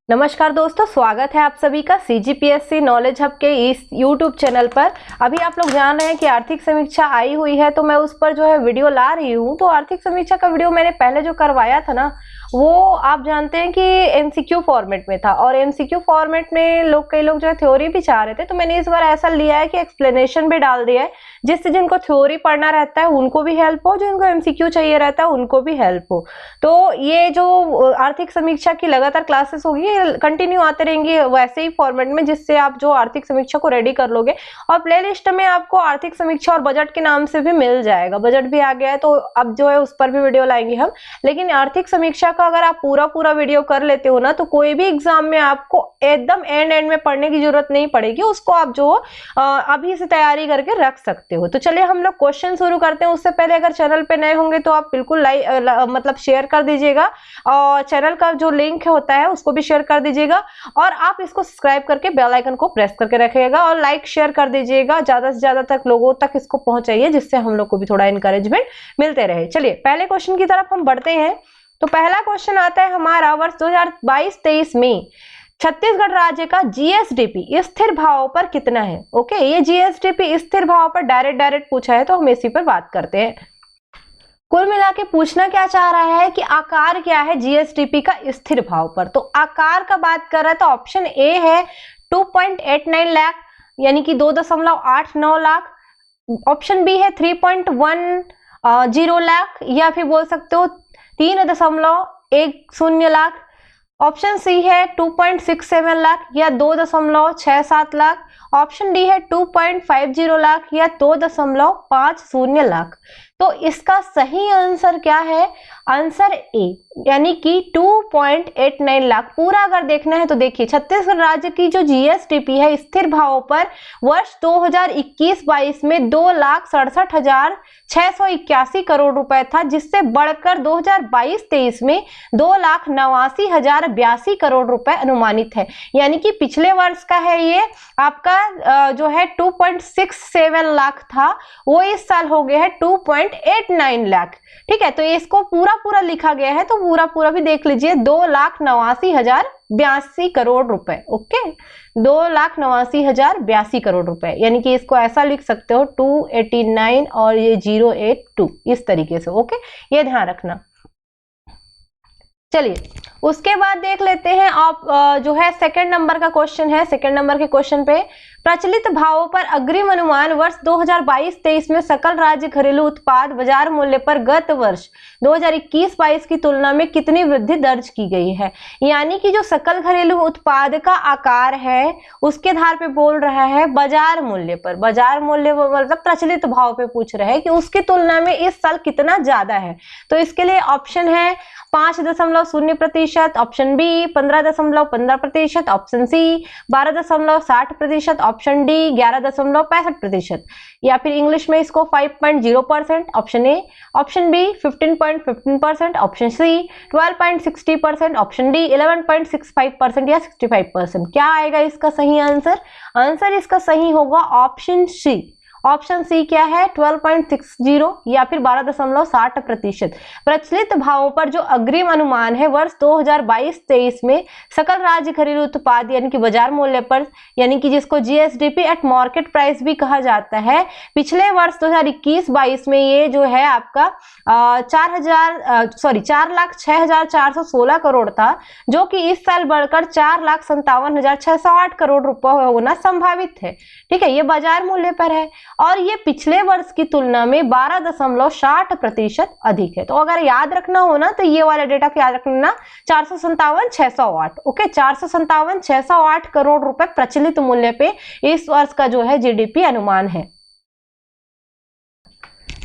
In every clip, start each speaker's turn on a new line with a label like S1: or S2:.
S1: नमस्कार दोस्तों, स्वागत है आप सभी का CGPSC नॉलेज हब के इस YouTube चैनल पर। अभी आप लोग जान रहे हैं कि आर्थिक समीक्षा आई हुई है, तो मैं उस पर जो है वीडियो ला रही हूँ। तो आर्थिक समीक्षा का वीडियो मैंने पहले जो करवाया था ना, वो आप जानते हैं कि MCQ फॉर्मेट में था, और MCQ फॉर्मेट में कई लोग जो है थ्योरी भी चाह रहे थे। तो मैंने इस बार ऐसा लिया है कि एक्सप्लेनेशन भी डाल दिया है, जिससे जिनको थ्योरी पढ़ना रहता है उनको भी हेल्प हो, जिनको MCQ चाहिए रहता है उनको भी हेल्प हो। तो ये जो आर्थिक समीक्षा की लगातार क्लासेस होगी, कंटिन्यू आते रहेंगे वैसे ही फॉर्मेट में, जिससे आप जो आर्थिक समीक्षा को रेडी कर लोगे। और प्लेलिस्ट में आपको आर्थिक समीक्षा और बजट के नाम से भी मिल जाएगा। बजट भी आ गया है, तो अब जो है उस पर भी वीडियो लाएंगे हम। लेकिन आर्थिक समीक्षा का अगर आप पूरा वीडियो कर लेते हो ना, तो कोई भी एग्जाम में आपको एकदम एंड में पढ़ने की जरूरत नहीं पड़ेगी। उसको आप जो अभी से तैयारी करके रख सकते हो। तो चलिए हम लोग क्वेश्चन शुरू करते हैं। उससे पहले अगर चैनल पे नए होंगे तो आप बिल्कुल मतलब शेयर कर दीजिएगा, और चैनल का जो लिंक होता है उसको भी शेयर कर दीजिएगा, और आप इसको सब्सक्राइब करके बेल आइकन को प्रेस करके रखिएगा, और लाइक शेयर कर दीजिएगा। ज्यादा से ज्यादा तक लोगों तक इसको पहुंचाइए, जिससे हम लोग को भी थोड़ा इंकरेजमेंट मिलते रहे। चलिए पहले क्वेश्चन की तरफ हम बढ़ते हैं। तो पहला क्वेश्चन आता है हमारा, वर्ष 2022-23 में छत्तीसगढ़ राज्य का GSDP स्थिर भाव पर कितना है। ओके, ये GSDP स्थिर भाव पर डायरेक्ट पूछा है, तो हम इसी पर बात करते हैं। कुल मिला के पूछना क्या चाह रहा है कि आकार क्या है GSDP का स्थिर भाव पर। तो आकार का बात कर रहा है, तो ऑप्शन ए है 2.89 लाख, यानी कि 2.89 लाख। ऑप्शन बी है 3.10 लाख, या फिर बोल सकते हो 3.10 लाख। ऑप्शन सी है 2.67 लाख या 2.67 लाख। ऑप्शन डी है 2.50 लाख या 2.50 लाख। तो इसका सही आंसर क्या है? आंसर ए, यानी कि 2.89 लाख। पूरा अगर देखना है तो देखिए, छत्तीसगढ़ राज्य की जो GSDP है स्थिर भाव पर वर्ष 2021-22 में 2,67,681 करोड़ रुपए था, जिससे बढ़कर 2022-23 में 2,89,082 करोड़ रुपए अनुमानित है। यानी कि पिछले वर्ष का है ये आपका जो है 2.67 लाख था, वो इस साल हो गया है 2.89 लाख। ठीक है, तो इसको पूरा लिखा गया है, तो पूरा भी देख लीजिए, 2,89,082 करोड़ रुपए। ओके, 2,89,082 करोड़ रुपए, यानी कि इसको ऐसा लिख सकते हो 289 और ये 082 इस तरीके से। ओके, ये ध्यान रखना। चलिए उसके बाद देख लेते हैं आप जो है सेकंड नंबर का क्वेश्चन है। सेकंड नंबर के क्वेश्चन पे, प्रचलित भावों पर अग्रिम अनुमान वर्ष 2022-23 में सकल राज्य घरेलू उत्पाद बाजार मूल्य पर गत वर्ष 2021-22 की तुलना में कितनी वृद्धि दर्ज की गई है। यानी कि जो सकल घरेलू उत्पाद का आकार है उसके आधार पे बोल रहा है बाजार मूल्य पर। बाजार मूल्य मतलब प्रचलित भाव पे पूछ रहा है कि उसकी तुलना में इस साल कितना ज्यादा है। तो इसके लिए ऑप्शन है 5.0%, option B 15.15%, option C 12.60%, option D 11.65%, या फिर इंग्लिश में इसको 5.0%, option A. Option B 15.15%, option C 12.60%, option D 11.65% या 65%। क्या आएगा इसका सही आंसर? आंसर इसका सही होगा ऑप्शन सी। ऑप्शन सी क्या है? 12.60 या फिर 12.60%। प्रचलित भावों पर जो अग्रिम अनुमान है वर्ष 2022-23 में सकल राज्य घरेलू उत्पाद, यानी कि बाजार मूल्य पर, यानी कि जिसको GSDP एट मार्केट प्राइस भी कहा जाता है, पिछले वर्ष 2021-22 में ये जो है आपका 4,06,416 करोड़ था, जो कि इस साल बढ़कर 4,57,608 करोड़ रुपए होना संभावित है। ठीक है, ये बाजार मूल्य पर है, और ये पिछले वर्ष की तुलना में 12.60% अधिक है। तो अगर याद रखना हो ना, तो ये वाला डेटा को याद रखना, 457,608। ओके, 457,608 करोड़ रुपए प्रचलित मूल्य पे इस वर्ष का जो है GDP अनुमान है।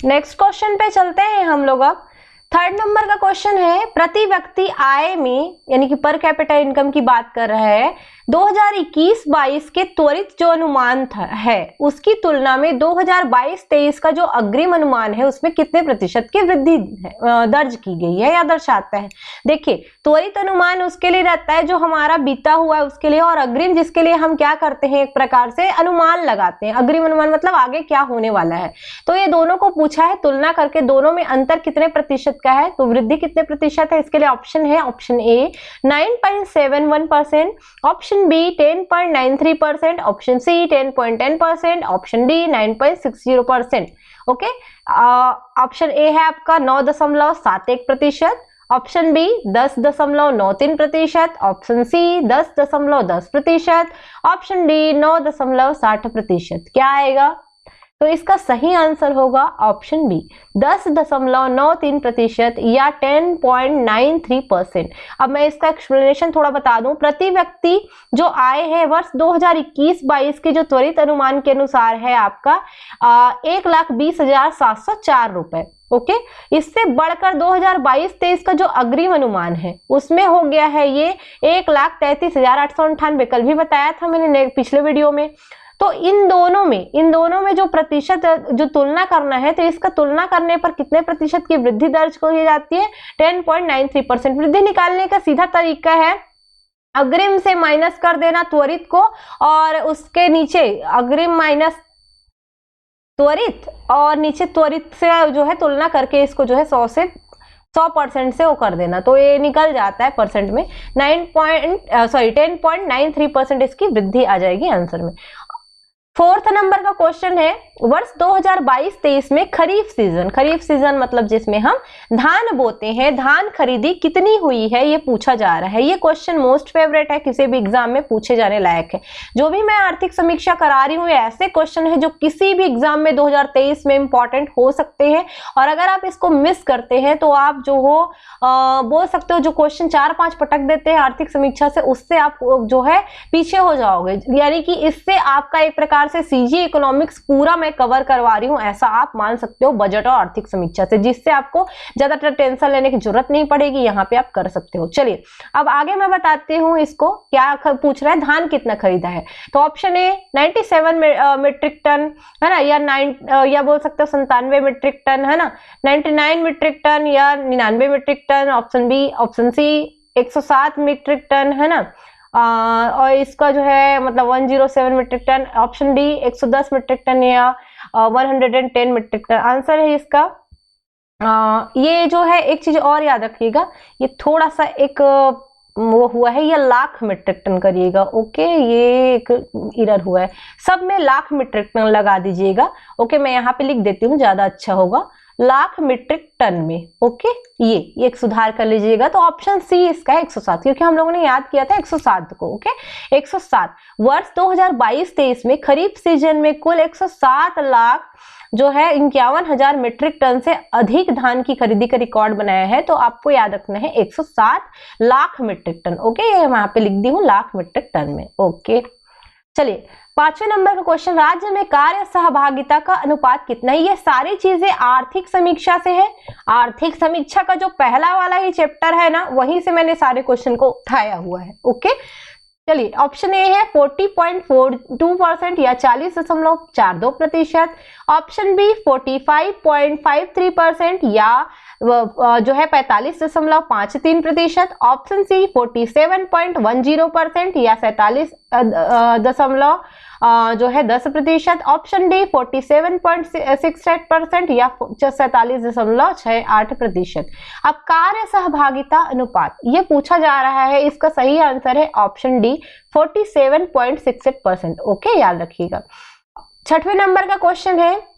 S1: नेक्स्ट क्वेश्चन पे चलते हैं हम लोग। अब थर्ड नंबर का क्वेश्चन है, प्रति व्यक्ति आय में, यानी कि पर कैपिटा इनकम की बात कर रहा है, 2021-22 के त्वरित जो अनुमान है उसकी तुलना में 2022-23 का जो अग्रिम अनुमान है उसमें कितने प्रतिशत की वृद्धि दर्ज की गई है या दर्शाता है। देखिए, त्वरित अनुमान उसके लिए रहता है जो हमारा बीता हुआ है उसके लिए, और अग्रिम जिसके लिए हम क्या करते हैं, एक प्रकार से अनुमान लगाते हैं। अग्रिम अनुमान मतलब आगे क्या होने वाला है। तो ये दोनों को पूछा है, तुलना करके दोनों में अंतर कितने प्रतिशत का है, तो वृद्धि कितने प्रतिशत है। इसके लिए ऑप्शन है, option A 9.71%, option B 10.93%, option C 10.10%, option D 9.60%। Okay, option A है आपका 9.71%, option B 10.93%, option C 10.10%, option D 9.60%। क्या आएगा, तो इसका सही आंसर होगा ऑप्शन बी 10.93% या 10.93%। अब मैं इसका एक्सप्लेनेशन थोड़ा बता दूं। प्रति व्यक्ति जो आय है वर्ष 2021-22 के जो त्वरित अनुमान के अनुसार है आपका 1,20,704 रुपए। ओके, इससे बढ़कर 2022-23 का जो अग्रिम अनुमान है उसमें हो गया है ये 1,33,898। कल भी बताया था मैंने पिछले वीडियो में। तो इन दोनों में जो प्रतिशत जो तुलना करना है, तो इसका तुलना करने पर कितने प्रतिशत की वृद्धि दर्ज की जाती है, 10.93%। वृद्धि निकालने का सीधा तरीका है अग्रिम से माइनस कर देना त्वरित को, और उसके नीचे अग्रिम माइनस त्वरित और नीचे त्वरित से जो है तुलना करके इसको जो है 100% से वो कर देना, तो ये निकल जाता है परसेंट में 10.93% इसकी वृद्धि आ जाएगी आंसर में। फोर्थ नंबर का क्वेश्चन है, वर्ष 2022-23 में खरीफ सीजन मतलब जिसमें हम धान बोते हैं, धान खरीदी कितनी हुई है ये पूछा जा रहा है। ये क्वेश्चन मोस्ट फेवरेट है, किसी भी एग्जाम में पूछे जाने लायक है। जो भी मैं आर्थिक समीक्षा करा रही हूँ ऐसे क्वेश्चन है जो किसी भी एग्जाम में 2023 में इंपॉर्टेंट हो सकते हैं, और अगर आप इसको मिस करते हैं तो आप जो हो बोल सकते हो जो क्वेश्चन 4-5 पटक देते हैं आर्थिक समीक्षा से, उससे आप जो है पीछे हो जाओगे। यानी कि इससे आपका एक प्रकार से सीजी इकोनॉमिक्स पूरा मैं कवर करवा रही हूं ऐसा आप मान सकते हो बजट और आर्थिक समीक्षा से, जिससे आपको ज्यादा टेंशन लेने की जरूरत नहीं पड़ेगी, यहाँ पे आप कर सकते हो। चलिए अब आगे मैं बताती हूँ इसको क्या पूछ रहा है, धान कितना खरीदा है। तो ऑप्शन ए 97 मीट्रिक टन है ना, या बोल सकते हो 97 मीट्रिक टन है ना, 99 मीट्रिक टन या 99 metric ton, option B, option C 107 metric ton है ना, और इसका जो है मतलब 107 metric ton, option D 110 metric ton या 110 मीट्रिक टन आंसर है इसका। ये जो है एक चीज और याद रखिएगा, ये थोड़ा सा एक वो हुआ है, ये लाख मीट्रिक टन करिएगा। ओके, ये एक एरर हुआ है, सब में लाख मीट्रिक टन लगा दीजिएगा। ओके, मैं यहाँ पे लिख देती हूँ, ज्यादा अच्छा होगा, लाख मीट्रिक टन में। ओके, ये एक सुधार कर लीजिएगा। तो ऑप्शन सी इसका है 107, क्योंकि हम लोगों ने याद किया था 107 को। ओके, 107 वर्ष 2022-23 में खरीफ सीजन में कुल 107 लाख जो है 51,000 मीट्रिक टन से अधिक धान की खरीदी का रिकॉर्ड बनाया है। तो आपको याद रखना है 107 लाख मीट्रिक टन। ओके, ये वहां पे लिख दी हूँ लाख मीट्रिक टन में। ओके, चलिए 5वें नंबर का क्वेश्चन, राज्य में कार्य सहभागिता का अनुपात कितना है। ये सारी चीजें आर्थिक समीक्षा से है। आर्थिक समीक्षा का जो पहला वाला ही चैप्टर है ना, वहीं से मैंने सारे क्वेश्चन को उठाया हुआ है। ओके, चलिए ऑप्शन ए है 40.42% या 40.42%, ऑप्शन बी 45.53% या जो है 45.53%, ऑप्शन सी 47.10% या 47 जो है 10%, ऑप्शन डी 47.68% या 47.68%। अब कार्य सहभागिता अनुपात ये पूछा जा रहा है, इसका सही आंसर है ऑप्शन डी 47.68%। ओके, याद रखिएगा। 6वें नंबर का क्वेश्चन है,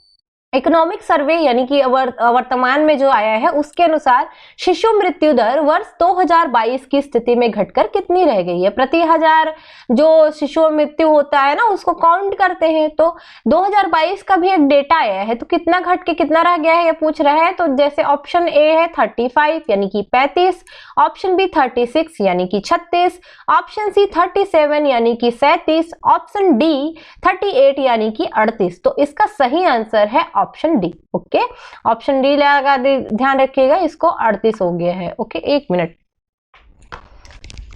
S1: इकोनॉमिक सर्वे यानी कि वर्तमान में जो आया है उसके अनुसार शिशु मृत्यु दर वर्ष 2022 की स्थिति में घटकर कितनी रह गई है। प्रति हजार जो शिशु मृत्यु होता है ना उसको काउंट करते हैं, तो 2022 का भी एक डेटा आया है, तो कितना घट के कितना रह गया है ये पूछ रहा है। तो जैसे ऑप्शन ए है 35 यानी कि 35, ऑप्शन बी 36 यानी कि 36, ऑप्शन सी 37 यानी कि 37, ऑप्शन डी 38 यानी कि 38। तो इसका सही आंसर है option D. Okay, option D लगा ध्यान रखिएगा, इसको 38 हो गया है। Okay, 1 minute.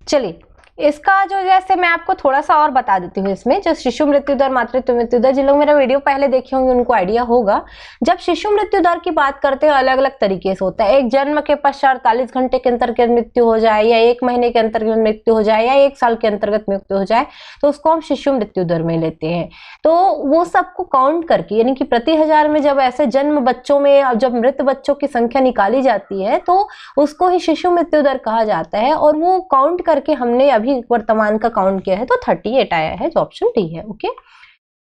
S1: चलिए इसका जो जैसे मैं आपको थोड़ा सा और बता देती हूँ, इसमें जो शिशु मृत्यु दर, मातृत्व मृत्यु दर, जिन लोग मेरा वीडियो पहले देखे होंगे उनको आइडिया होगा। जब शिशु मृत्यु दर की बात करते हैं अलग अलग तरीके से होता है। एक जन्म के पश्चात 48 घंटे के अंतर्गत मृत्यु हो जाए, या 1 महीने के अंतर्गत मृत्यु हो जाए, या 1 साल के अंतर्गत मृत्यु हो जाए, तो उसको हम शिशु मृत्यु दर में लेते हैं। तो वो सबको काउंट करके, यानी कि प्रति 1000 में जब ऐसे जन्म बच्चों में जब मृत बच्चों की संख्या निकाली जाती है तो उसको ही शिशु मृत्यु दर कहा जाता है। और वो काउंट करके हमने अभी वर्तमान का काउंट किया है तो 38 आया है, जो ऑप्शन डी है। ओके,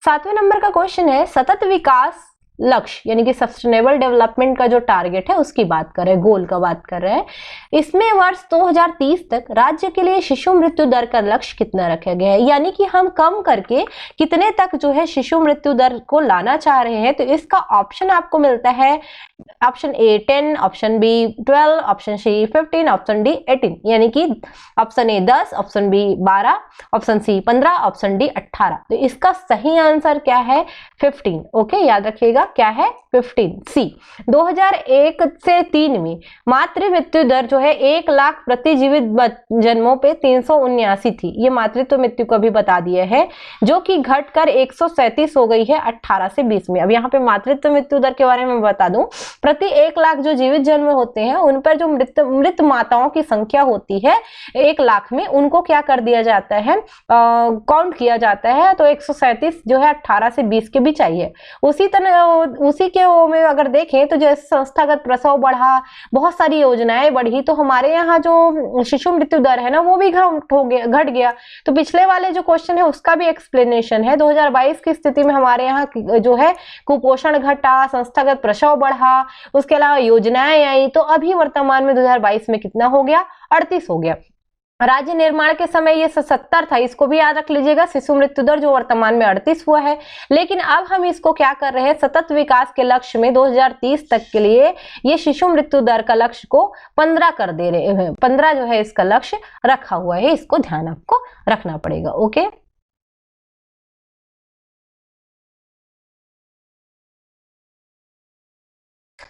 S1: 7वें नंबर का क्वेश्चन है, सतत विकास लक्ष्य यानी कि सस्टेनेबल डेवलपमेंट का जो टारगेट है उसकी बात कर रहे हैं, गोल का बात कर रहे हैं। इसमें वर्ष 2030 तक राज्य के लिए शिशु मृत्यु दर का लक्ष्य कितना रखा गया है, यानी कि हम कम करके कितने तक जो है शिशु मृत्यु दर को लाना चाह रहे हैं। तो इसका ऑप्शन आपको मिलता है, option A 10, option B 12, option C 15, option D 18, यानी कि option A 10, option B 12, option C 15, option D 18। तो इसका सही आंसर क्या है? 15। ओके, याद रखिएगा क्या है? 15 सी। 2001 से 3 में मातृ मृत्यु दर जो है 1 लाख प्रति जीवित जन्मों पे 379 थी। ये मातृत्व मृत्यु को भी बता दिया है, जो कि घटकर 137 हो गई है 18 से 20 में। अब यहाँ पे मातृत्व मृत्यु दर के बारे में बता दूं, प्रति 1 लाख जो जीवित जन्म होते हैं उन पर जो मृत माताओं की संख्या होती है 1 लाख में, उनको क्या कर दिया जाता है, काउंट किया जाता है। तो 137 जो है 18 से 20 के भी चाहिए। उसी के में अगर देखें तो जैसे संस्थागत प्रसव बढ़ा, बहुत सारी योजनाएं बढ़ी, तो हमारे यहाँ जो शिशु मृत्यु दर है ना वो भी घट गया। तो पिछले वाले जो क्वेश्चन है उसका भी एक्सप्लेनेशन है। 2022 की स्थिति में हमारे यहाँ जो है कुपोषण घटा, संस्थागत प्रसव बढ़ा, उसके अलावा योजनाएं आई। तो अभी वर्तमान में 2022 में कितना हो गया? 38 हो गया। राज्य निर्माण के समय ये 70 था, इसको भी याद रख लीजिएगा। शिशु मृत्यु दर जो वर्तमान में 38 हुआ है। लेकिन अब हम इसको क्या कर रहे हैं, सतत विकास के लक्ष्य में 2030 तक के लिए ये शिशु मृत्यु दर का लक्ष्य को 15 कर दे रहे हैं। 15 जो है इसका लक्ष्य रखा हुआ है, इसको ध्यान आपको रखना पड़ेगा। ओके,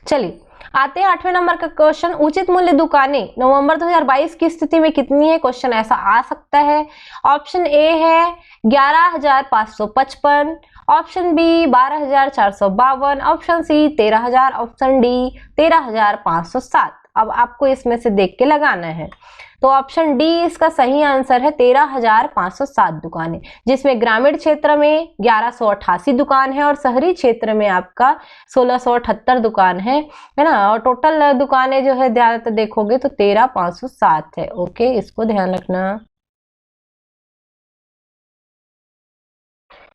S1: चलिए आते हैं 8वें नंबर का क्वेश्चन। उचित मूल्य दुकानें नवंबर 2022 की स्थिति में कितनी है? क्वेश्चन ऐसा आ सकता है। ऑप्शन ए है 11,555, option B 12,452, option C 13,000, option D 13,507। अब आपको इसमें से देख के लगाना है। तो ऑप्शन डी इसका सही आंसर है, 13,507 दुकानें, जिसमें ग्रामीण क्षेत्र में 1188 दुकान है और शहरी क्षेत्र में आपका 1678 दुकान है ना। और टोटल दुकानें जो है ज्यादातर देखोगे तो 13,507 है। ओके, इसको ध्यान रखना।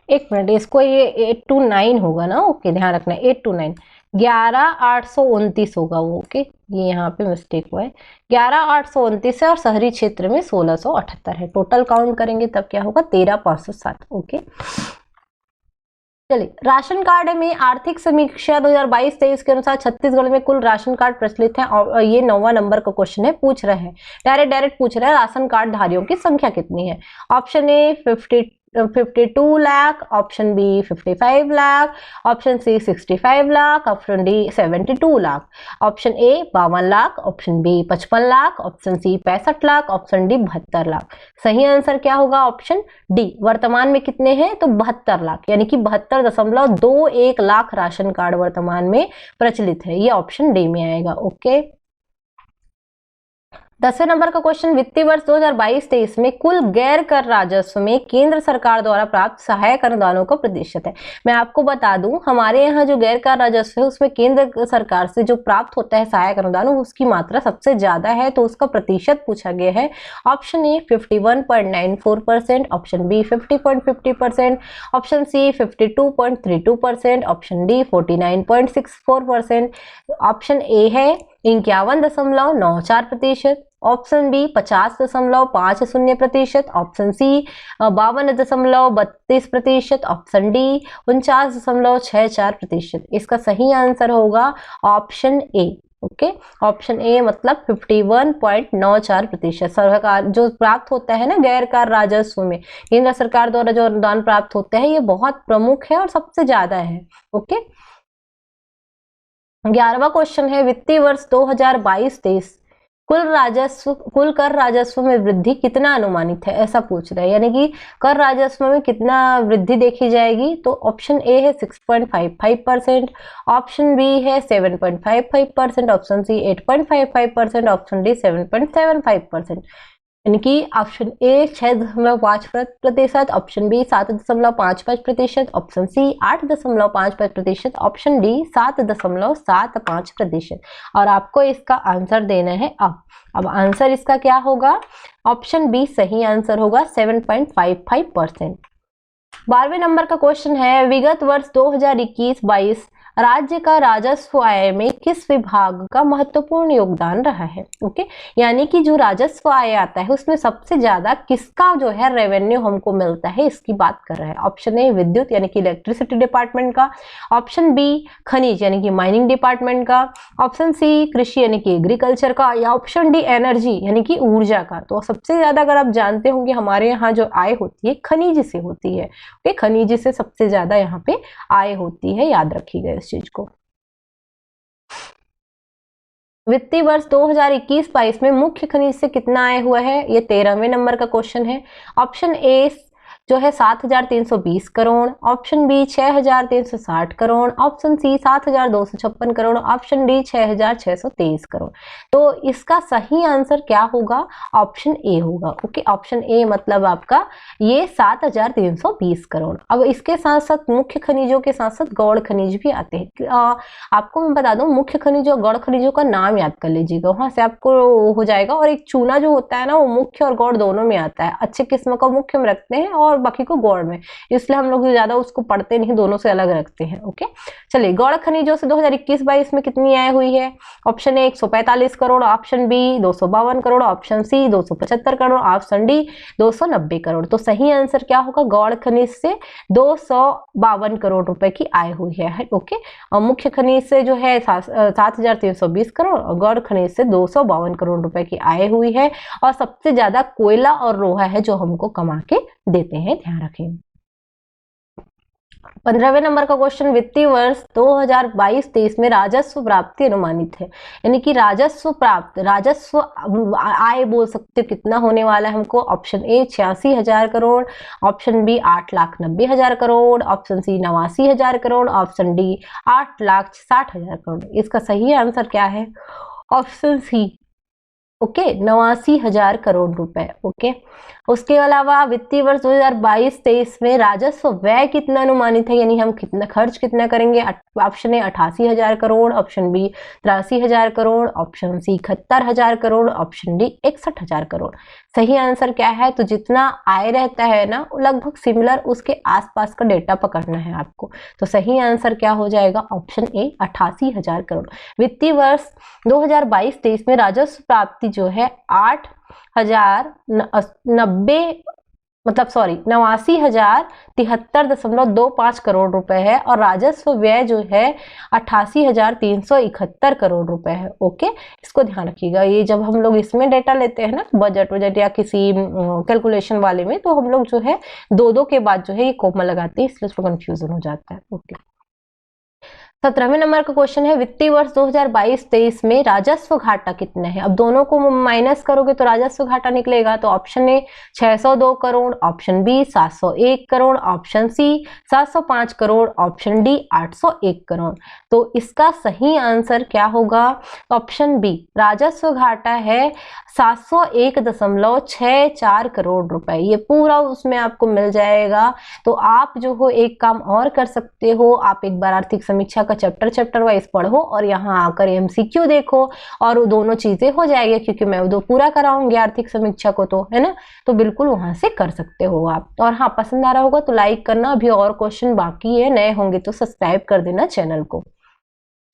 S1: एक मिनट, इसको ये 829 होगा ना। ओके, ध्यान रखना 829, 11,829 होगा वो। ओके, ये यहाँ पे मिस्टेक हुआ है, 11,829 है और शहरी क्षेत्र में 1678 है। टोटल काउंट करेंगे तब क्या होगा? 13,507। ओके, चलिए, राशन कार्ड में आर्थिक समीक्षा 2022-23 के अनुसार छत्तीसगढ़ में कुल राशन कार्ड प्रचलित है। और ये 9वां नंबर का क्वेश्चन है, पूछ रहे हैं डायरेक्ट पूछ रहे हैं राशन कार्ड धारियों की संख्या कितनी है। Option A 52 lakh, option B 55 lakh, option C 65 lakh, option D 72 lakh, option A 52 lakh, option B 55 lakh, option C 65 lakh, option D 72 lakh. सही आंसर क्या होगा? Option D. वर्तमान में कितने हैं? तो 72 लाख, यानी कि 72.21 लाख राशन कार्ड वर्तमान में प्रचलित है। ये ऑप्शन डी में आएगा। ओके, 10वें नंबर का क्वेश्चन, वित्तीय वर्ष 2022-23 में कुल गैर कर राजस्व में केंद्र सरकार द्वारा प्राप्त सहायक अनुदानों का प्रतिशत है। मैं आपको बता दूं, हमारे यहाँ जो गैर कर राजस्व है उसमें केंद्र सरकार से जो प्राप्त होता है सहायक अनुदान, उसकी मात्रा सबसे ज्यादा है। तो उसका प्रतिशत पूछा गया है। Option A 51.94%, option B 50.50%, option C 52.32%, option D 49.64%, option A है 51.94%, option B 50.50%, option C 52.32%, option D 49.64%। इसका सही आंसर होगा option A. Okay, option A मतलब 51.94%। सरकार जो प्राप्त होता है ना गैर कर राजस्व में, केंद्र सरकार द्वारा जो अनुदान प्राप्त होता है, ये बहुत प्रमुख है और सबसे ज्यादा है। ओके, 11वां क्वेश्चन है, वित्तीय वर्ष 2022-23 कुल कर राजस्व में वृद्धि कितना अनुमानित है, ऐसा पूछ रहा है। यानी कि कर राजस्व में कितना वृद्धि देखी जाएगी, तो ऑप्शन ए है 6.55%, ऑप्शन बी है 7.55%, ऑप्शन सी 8.55%, ऑप्शन डी 7.75%। यानी कि option A 6.5%, option B 7.55%, option C 8.55%, option D 7.75%। और आपको इसका आंसर देना है अब आंसर इसका क्या होगा, ऑप्शन बी सही आंसर होगा 7.55%। 12वें नंबर का क्वेश्चन है, विगत वर्ष 2021-22 राज्य का राजस्व आय में किस विभाग का महत्वपूर्ण योगदान रहा है। ओके, यानी कि जो राजस्व आय आता है उसमें सबसे ज्यादा किसका जो है रेवेन्यू हमको मिलता है, इसकी बात कर रहे हैं। ऑप्शन ए विद्युत यानी कि इलेक्ट्रिसिटी डिपार्टमेंट का, ऑप्शन बी खनिज यानी कि माइनिंग डिपार्टमेंट का, ऑप्शन सी कृषि यानी कि एग्रीकल्चर का, या ऑप्शन डी एनर्जी यानी कि ऊर्जा का। तो सबसे ज्यादा अगर आप जानते होंगे हमारे यहाँ जो आय होती है खनिज से होती है। ओके, खनिज से सबसे ज्यादा यहाँ पे आय होती है, याद रखिएगा इस चीज को। वित्तीय वर्ष 2021-22 में मुख्य खनिज से कितना आय हुआ है, ये 13वें नंबर का क्वेश्चन है। ऑप्शन ए जो है 7,320 crore, option B 6,360 crore, option C 7,256 crore, option D 6,623 crore. तो इसका सही आंसर क्या होगा, ऑप्शन ए होगा। ओके, ऑप्शन ए मतलब आपका ये 7,320 करोड़। अब इसके साथ साथ मुख्य खनिजों के साथ साथ गौड़ खनिज भी आते हैं। आपको मैं बता दूं, मुख्य खनिजों और गौड़ खनिजों का नाम याद कर लीजिएगा, वहां से आपको हो जाएगा। और एक चूना जो होता है ना, वो मुख्य और गौड़ दोनों में आता है। अच्छे किस्म का मुख्य में रखते हैं और बाकी को गौड़ में, इसलिए हम लोग ज्यादा उसको पढ़ते नहीं, दोनों से अलग रखते हैं। ओके, चलिए गौड़ खनिजों से 2021-22 में कितनी आय हुई है। Option A 145 crore, option B 252 crore, option C 275 crore, option D 290 crore. तो सही आंसर क्या होगा, गौड़ खनिज से 252 करोड़ रुपए की आय हुई है। ओके, और मुख्य खनिज से जो है 7,320 करोड़ और गौड़ खनिज से 252 करोड़ रुपए की आय हुई है। और सबसे ज्यादा कोयला और लोहा है जो हमको कमा के देते हैं, ध्यान रखें। 15वें नंबर का क्वेश्चन, वित्तीय वर्ष 2022-23 में राजस्व प्राप्ति अनुमानित है। यानी कि राजस्व प्राप्त, राजस्व आय बोल सकते कितना होने वाला है हमको। Option A 86,000 crore, option B 8,90,000 crore, option C 89,000 crore, option D 8,60,000 crore. इसका सही आंसर क्या है, ऑप्शन सी। ओके, 89,000 करोड़ रुपए। ओके, उसके अलावा वित्तीय वर्ष 2022-23 में राजस्व व्यय कितना अनुमानित है, यानी हम कितना खर्च कितना करेंगे। Option A 88,000 crore, option B 83,000 crore, option C 71,000 crore, option D 61,000 crore. सही आंसर क्या है, तो जितना आय रहता है ना लगभग सिमिलर उसके आसपास का डेटा पकड़ना है आपको। तो सही आंसर क्या हो जाएगा, ऑप्शन ए 88,000 करोड़। वित्तीय वर्ष 2022-23 में राजस्व प्राप्ति जो है 89,073.25 करोड़ रुपए है। और राजस्व व्यय जो है 88,371 करोड़ रुपए है। ओके, इसको ध्यान रखिएगा। ये जब हम लोग इसमें डेटा लेते हैं ना, बजट या किसी कैलकुलेशन वाले में, तो हम लोग जो है दो के बाद जो है ये कोमा लगाते हैं, इसलिए थोड़ा कंफ्यूजन हो जाता है। ओके, 17वें नंबर का क्वेश्चन है, वित्तीय वर्ष 2022-23 में राजस्व घाटा कितना है। अब दोनों को माइनस करोगे तो राजस्व घाटा निकलेगा। तो option A 602 crore, option B 701 crore, option C 705 crore, option D 801 crore. तो इसका सही आंसर क्या होगा, ऑप्शन बी। राजस्व घाटा है 701.64 करोड़ रुपए, ये पूरा उसमें आपको मिल जाएगा। तो आप जो हो एक काम और कर सकते हो, आप एक बार आर्थिक समीक्षा का चैप्टर वाइज पढ़ो और यहाँ आकर एमसीक्यू देखो और दोनों चीजें हो जाएगी, क्योंकि मैं वो पूरा कराऊंगी आर्थिक समीक्षा को, तो है ना। तो बिल्कुल वहां से कर सकते हो आप। और हाँ, पसंद आ रहा होगा तो लाइक करना, अभी और क्वेश्चन बाकी है, नए होंगे तो सब्सक्राइब कर देना चैनल को।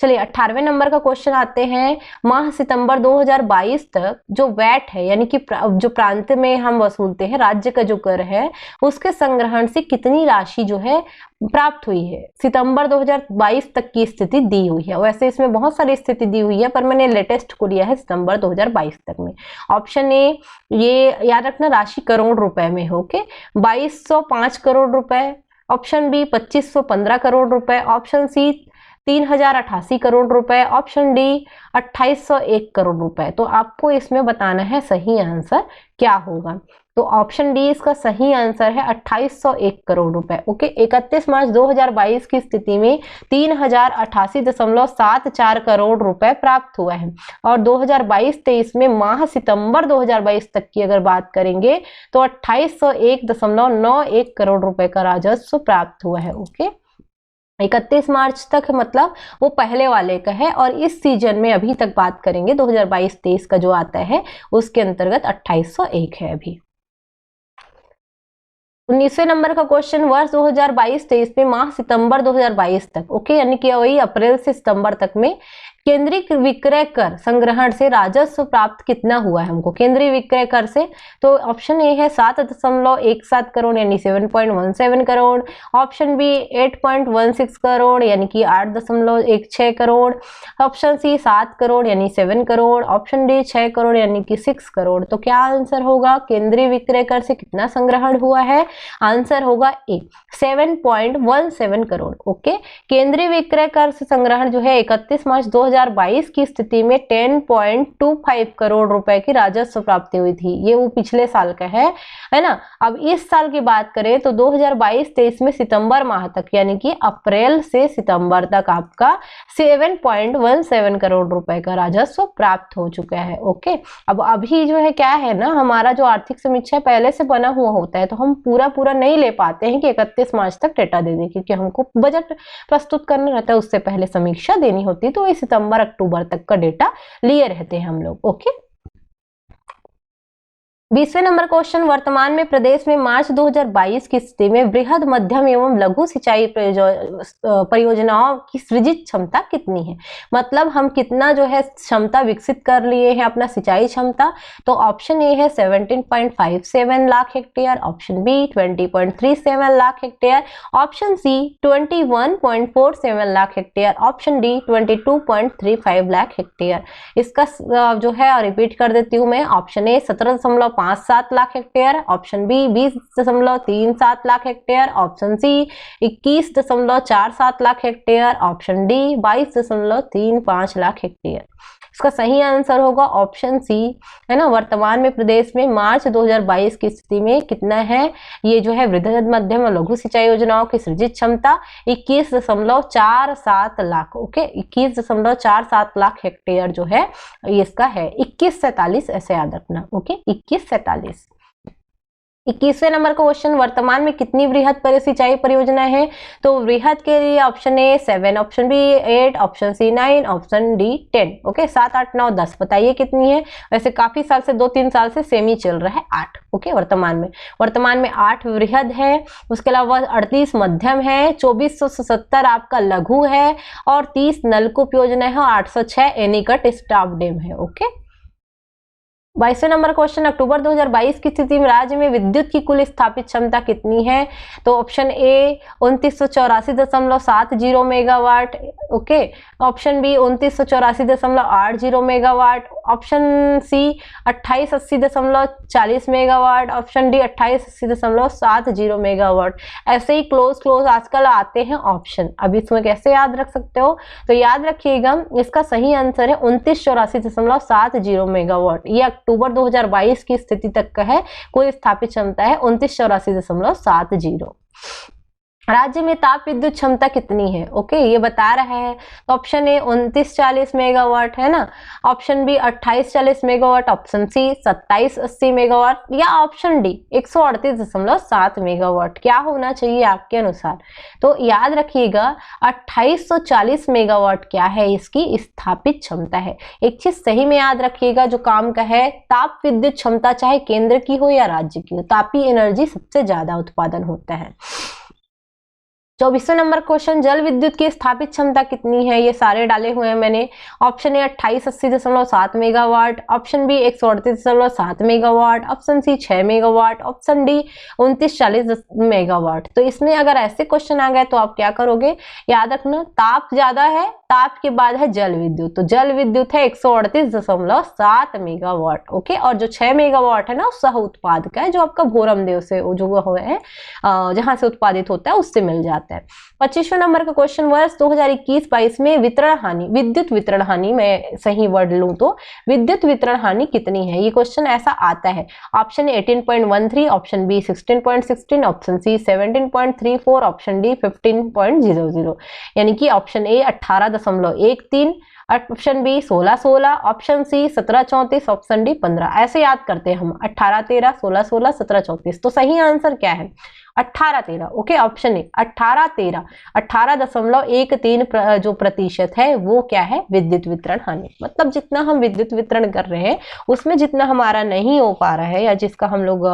S1: चलिए 18वें नंबर का क्वेश्चन आते हैं, माह सितंबर 2022 तक जो वैट है, यानी कि जो प्रांत में हम वसूलते हैं, राज्य का जो कर है, उसके संग्रहण से कितनी राशि जो है प्राप्त हुई है। सितंबर 2022 तक की स्थिति दी हुई है। वैसे इसमें बहुत सारी स्थिति दी हुई है, पर मैंने लेटेस्ट को लिया है सितंबर 2022 तक में। ऑप्शन ए, ये याद रखना राशि करोड़ रुपए में हो के 2205 करोड़ रुपए, ऑप्शन बी 2515 करोड़ रुपए, ऑप्शन सी 3088 करोड़ रुपए, ऑप्शन डी 2801 करोड़ रुपए। तो आपको इसमें बताना है सही आंसर क्या होगा। तो ऑप्शन डी इसका सही आंसर है 2801 करोड़ रुपए। ओके, 31 मार्च 2022 की स्थिति में 3088.74 करोड़ रुपए प्राप्त हुआ है। और 2022-23 में माह सितंबर 2022 तक की अगर बात करेंगे तो 2801.91 करोड़ रुपए का राजस्व प्राप्त हुआ है। ओके, 31 मार्च तक मतलब वो पहले वाले का है, और इस सीजन में अभी तक बात करेंगे 2022-23 का जो आता है उसके अंतर्गत 2801 है अभी। 19वें नंबर का क्वेश्चन, वर्ष 2022-23 में माह सितंबर 2022 तक, ओके, यानी कि वही अप्रैल से सितंबर तक में केंद्रीय विक्रय कर संग्रहण से राजस्व प्राप्त कितना हुआ है हमको केंद्रीय विक्रय कर से। तो ऑप्शन ए है 7.17 करोड़ यानी 7.17 करोड़, ऑप्शन बी 8.16 करोड़ यानी कि 8.16 करोड़, ऑप्शन सी 7 करोड़ यानी 7 करोड़, ऑप्शन डी 6 करोड़ यानी कि 6 करोड़। तो क्या आंसर होगा, केंद्रीय विक्रय कर से कितना संग्रहण हुआ है? आंसर होगा ए 7.17 करोड़। ओके, केंद्रीय विक्रय कर से संग्रहण जो है 31 मार्च 2022 की स्थिति में 10.25 करोड़ रुपए की राजस्व प्राप्ति हुई थी। ये वो पिछले साल का है ना। अब इस साल की बात करें तो 2022-23 में सितंबर माह तक यानी कि अप्रैल से सितंबर तक आपका 7.17 करोड़ रुपए का राजस्व प्राप्त हो चुका है। ओके, अब अभी जो है क्या है ना, हमारा जो आर्थिक समीक्षा पहले से बना हुआ होता है तो हम पूरा नहीं ले पाते हैं कि 31 मार्च तक डेटा दे दें, क्योंकि हमको बजट प्रस्तुत करना रहता है, उससे पहले समीक्षा देनी होती है, तो इस सितंबर अक्टूबर तक का डेटा लिए रहते हैं हम लोग। ओके, 20वें नंबर क्वेश्चन, वर्तमान में प्रदेश में मार्च 2022 की स्थिति में बृहद मध्यम एवं लघु सिंचाई परियोजनाओं की सृजित क्षमता कितनी है? मतलब हम कितना जो है क्षमता विकसित कर लिए हैं अपना सिंचाई क्षमता। तो ऑप्शन ए है 17.57 lakh hectare, option B 20.37 lakh hectare, option C 21.47 lakh hectare, option D 22.35 lakh hectare. इसका जो है रिपीट कर देती हूँ मैं, option A 17.57 lakh hectare, option B 20.37 lakh hectare, option C 21.47 lakh hectare, option D 22.35 lakh hectare. इसका सही आंसर होगा ऑप्शन सी, है ना। वर्तमान में प्रदेश में मार्च 2022 की स्थिति में कितना है, ये जो है वृहद मध्यम और लघु सिंचाई योजनाओं की सृजित क्षमता 21.47 लाख। ओके, 21.47 लाख हेक्टेयर जो है इसका है 2147, ऐसे याद रखना। ओके, 2147। 21वें नंबर का क्वेश्चन, वर्तमान में कितनी वृहद सिंचाई परियोजना है? तो वृहद के लिए option A 7, option B 8, option C 9, option D 10। Okay, 7, 8, 9, 10 बताइए कितनी है। वैसे काफी साल से 2-3 साल से सेम ही चल रहा है 8। ओके, वर्तमान में 8 वृहद है, उसके अलावा 38 मध्यम है, 2470 आपका लघु है, और 30 नलकूप योजना है, और 806 एनीकट स्टाफ डैम है। ओके, 22वें नंबर क्वेश्चन, अक्टूबर 2022 की स्थिति में राज्य में विद्युत की कुल स्थापित क्षमता कितनी है? तो option A 2984.70 megawatt, okay, option B 2984.80 megawatt, option C 2880.40 megawatt, option D 2880.70 megawatt. ऐसे ही क्लोज आजकल आते हैं ऑप्शन। अब इसमें कैसे याद रख सकते हो? तो याद रखिएगा, इसका सही आंसर है 2984.70 मेगावाट। ये अक्टूबर 2022 की स्थिति तक का है, कुल स्थापित क्षमता है 2984.70। राज्य में ताप विद्युत क्षमता कितनी है? ओके, ये बता रहा है। ऑप्शन ए 2940 मेगावाट है ना, option B 2840 megawatt, option C 2780 megawatt, या ऑप्शन डी 138.7 मेगावाट। क्या होना चाहिए आपके अनुसार? तो याद रखिएगा 2840 मेगावाट क्या है, इसकी स्थापित क्षमता है। एक चीज सही में याद रखिएगा जो काम का है, ताप विद्युत क्षमता चाहे केंद्र की हो या राज्य की हो, तापी एनर्जी सबसे ज्यादा उत्पादन होता है। 24वें नंबर क्वेश्चन, जल विद्युत की स्थापित क्षमता कितनी है? ये सारे डाले हुए हैं मैंने। Option A 2880.7 megawatt, option B 138.7 megawatt, option C 6 megawatt, option D 2940 megawatt. तो इसमें अगर ऐसे क्वेश्चन आ गए तो आप क्या करोगे? याद रखना, ताप ज्यादा है, ताप के बाद है जल विद्युत, तो जल विद्युत है 138.7 मेगावाट। ओके, और जो 6 मेगावाट है ना सह उत्पाद का है, जो आपका भोरमदेव से जो है जहां से उत्पादित होता है उससे मिल जाता आता है। 25वें नंबर का क्वेश्चन, वर्ष 2021-22 में वितरण हानि, विद्युत वितरण हानि, मैं सही वर्ड लूं तो विद्युत वितरण हानि कितनी है? ये क्वेश्चन ऐसा आता है। Option A 18.13, option B 16.16, option C 17.34, option D 15.00, यानी कि option A 18.13, option B 16.16, option C 17.34, option D 15। ऐसे याद करते हैं हम 18-13, 16-16, 17-34। तो सही आंसर क्या है? 18-13। ओके, ऑप्शन ए 18-13, 18.13 जो प्रतिशत है वो क्या है? विद्युत वितरण हानि। मतलब जितना हम विद्युत वितरण कर रहे हैं उसमें जितना हमारा नहीं हो पा रहा है, या जिसका हम लोग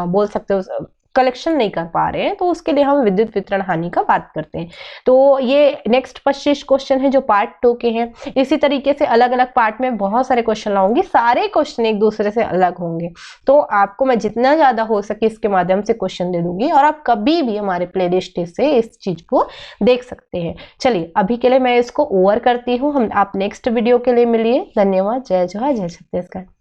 S1: बोल सकते हो कलेक्शन नहीं कर पा रहे हैं, तो उसके लिए हम विद्युत वितरण हानि का बात करते हैं। तो ये नेक्स्ट 25 क्वेश्चन है जो पार्ट 2 के हैं। इसी तरीके से अलग अलग पार्ट में बहुत सारे क्वेश्चन लाऊंगी, सारे क्वेश्चन एक दूसरे से अलग होंगे, तो आपको मैं जितना ज्यादा हो सके इसके माध्यम से क्वेश्चन दे दूंगी, और आप कभी भी हमारे प्लेलिस्ट से इस चीज को देख सकते हैं। चलिए अभी के लिए मैं इसको ओवर करती हूँ, आप नेक्स्ट वीडियो के लिए मिलिए। धन्यवाद। जय जोहार, जय छत्तीसगढ़।